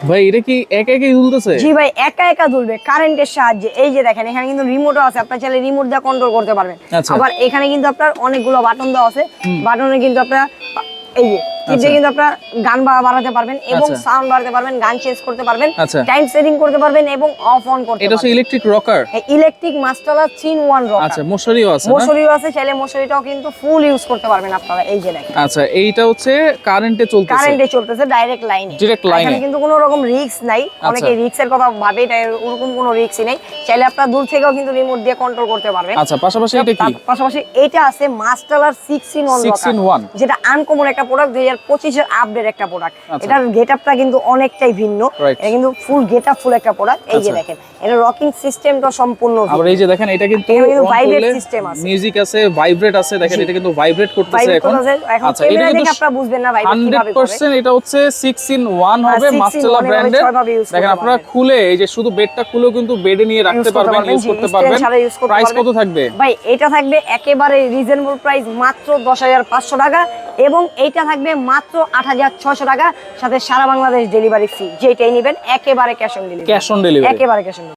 ভাই এটা কি একা একাই দুলতেছে? জি ভাই, একা একা দুলবে কারেন্টের সাহায্যে। এই যে দেখেন এখানে কিন্তু রিমোটও আছে, আপনার চাইলে রিমোট দিয়ে কন্ট্রোল করতে পারবেন। আচ্ছা। আবার এখানে কিন্তু আপনার অনেকগুলো বাটন দেওয়া আছে, বাটনে কিন্তু আপনার এই যে টিপে কিন্তু আপনার গান বাড়াতে পারবেন এবং আচ্ছা। সাউন্ড বাড়াতে পারবেন, গান চেঞ্জ করতে পারবেন, আচ্ছা। টাইম সেটিং করতে পারবেন এবং অফ অন করতে এটা হচ্ছে পারবেন। Electric rocker. ইলেকট্রিক মাস্টারলা 3-in-1 রকার। আচ্ছা, মশারিও আছে না? মশারিও আছে, চাইলে মশারিটাও কিন্তু ফুল ইউজ করতে পারবেন আপনারা। এই যে দেখেন আচ্ছা, এইটা হচ্ছে কারেন্টে চলতেছে। কারেন্টে চলতেছে, ডাইরেক্ট লাইনে। Direct line এ। এখানে কিন্তু কোনো রকম রিস্ক নাই। অনেকে রিস্কের কথা ভাবে, এটা ওরকম কোনো রিস্কই নাই। চাইলে আপনারা দূর থেকেও কিন্তু রিমোট দিয়ে কন্ট্রোল করতে পারবেন। আচ্ছা, পাশাপাশি এটা কি? পাশাপাশি এটা আছে মাস্টারলার 6-in-1 6-in-1 যেটা আনকমন একটা প্রোডাক্ট, 2025 এর আপডেট একটা প্রোডাক্ট। আচ্ছা। এটার গেটআপটা কিন্তু অনেকটাই ভিন্ন। Right. এটা কিন্তু ফুল গেটআপ ফুল একটা প্রোডাক্ট। এই যে আচ্ছা। দেখেন এটা রকিং সিস্টেমটা সম্পূর্ণ আবার এই যে দেখেন এটা কিন্তু এখানে কিন্তু on ভাইব্রেট করলে সিস্টেম আছে। মিউজিক আছে, ভাইব্রেট আছে, দেখেন জি। এটা কিন্তু ভাইব্রেট করতেছে ভাইব্রেট এখন। করতেছে এখন। আচ্ছা, এটা ক্যামেরা কিন্তু দেখে আপনারা বুঝবেন না ভাইব্রেট কিভাবে করে। 100% এটা হচ্ছে 6-in-1 হবে 6-in-1 মাস্টারলা এভাবে ব্র্যান্ডের। ছয়ভাবে use করতে দেখেন আপনারা পারবেন। খুলে এই যে শুধু বেডটা খুলেও কিন্তু বেডে নিয়ে রাখতে পারবেন, ইউজ করতে পারবেন। প্রাইস কত থাকবে? ভাই এটা থাকবে একেবারে রিজনেবল প্রাইস, মাত্র 10,500 টাকা এবং এইটা থাকবে মাত্র 8,600 টাকা, সাথে সারা বাংলাদেশ ডেলিভারি ফ্রি। যেটাই নেবেন একেবারে cash on delivery. Cash on delivery. একেবারে ক্যাশ অন